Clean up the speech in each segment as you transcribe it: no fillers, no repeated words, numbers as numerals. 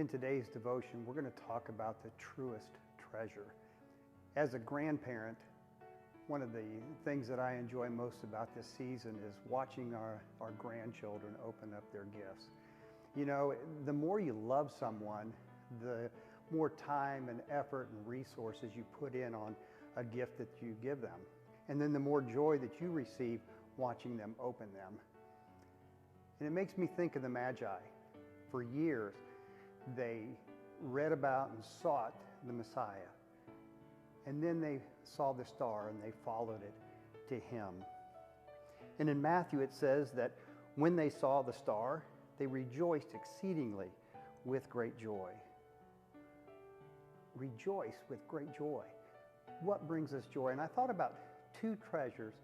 In today's devotion, we're going to talk about the truest treasure. As a grandparent, one of the things that I enjoy most about this season is watching our grandchildren open up their gifts. You know, the more you love someone, the more time and effort and resources you put in on a gift that you give them. And then the more joy that you receive watching them open them. And it makes me think of the Magi. For years, they read about and sought the Messiah. And then they saw the star and they followed it to him. And in Matthew it says that when they saw the star, they rejoiced exceedingly with great joy. Rejoice with great joy. What brings us joy? And I thought about two treasures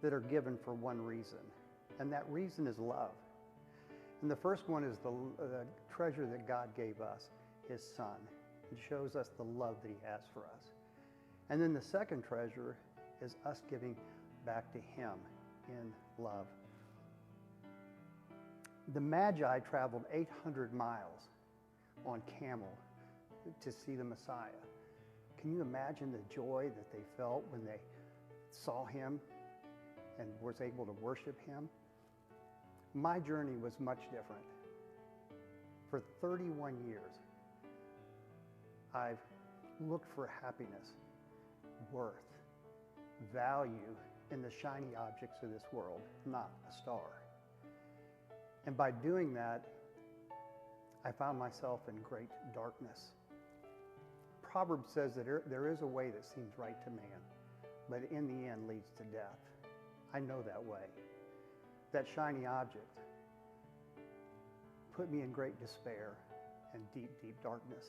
that are given for one reason, and that reason is love. And the first one is the treasure that God gave us, his Son. It shows us the love that he has for us. And then the second treasure is us giving back to him in love. The Magi traveled 800 miles on camel to see the Messiah. Can you imagine the joy that they felt when they saw him and was able to worship him? My journey was much different. For 31 years, I've looked for happiness, worth, value in the shiny objects of this world, not a star. And by doing that, I found myself in great darkness. Proverbs says that there is a way that seems right to man, but in the end leads to death. I know that way. That shiny object put me in great despair and deep, deep darkness.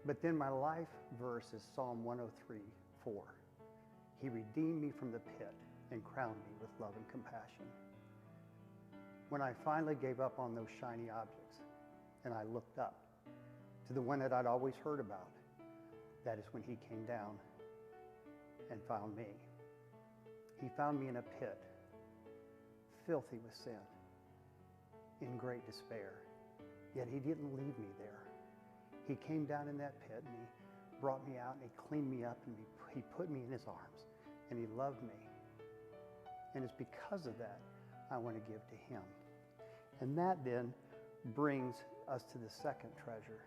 But then my life verse is Psalm 103:4. He redeemed me from the pit and crowned me with love and compassion. When I finally gave up on those shiny objects and I looked up to the one that I'd always heard about, that is when he came down and found me. He found me in a pit, filthy with sin, in great despair. Yet he didn't leave me there. He came down in that pit and he brought me out and he cleaned me up and he put me in his arms and he loved me. And it's because of that I want to give to him. And that then brings us to the second treasure.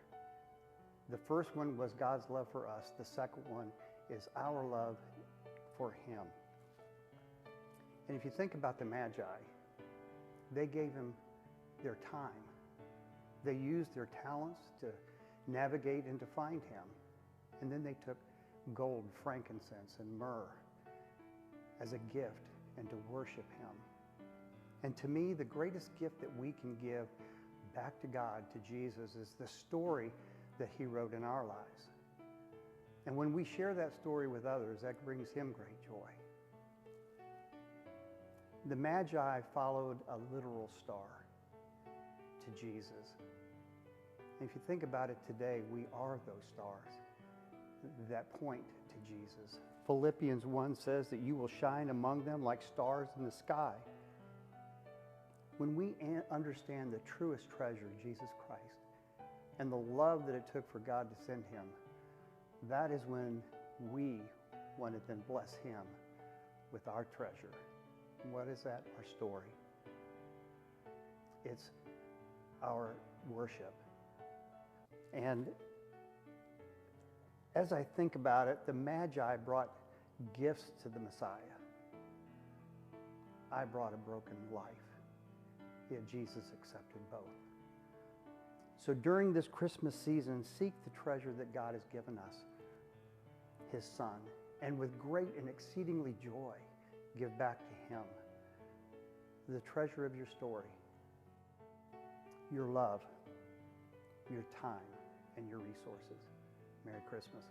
The first one was God's love for us. The second one is our love for him. And if you think about the Magi, they gave him their time. They used their talents to navigate and to find him. And then they took gold, frankincense, and myrrh as a gift and to worship him. And to me, the greatest gift that we can give back to God, to Jesus, is the story that he wrote in our lives. And when we share that story with others, that brings him great joy. The Magi followed a literal star to Jesus. And if you think about it today, we are those stars that point to Jesus. Philippians 1 says that you will shine among them like stars in the sky. When we understand the truest treasure, Jesus Christ, and the love that it took for God to send him, that is when we want to then bless him with our treasure. What is that? Our story. It's our worship. And as I think about it, the Magi brought gifts to the Messiah. I brought a broken life, yet Jesus accepted both. So during this Christmas season, seek the treasure that God has given us, his Son, and with great and exceedingly joy, give back to him the treasure of your story, your love, your time, and your resources. Merry Christmas.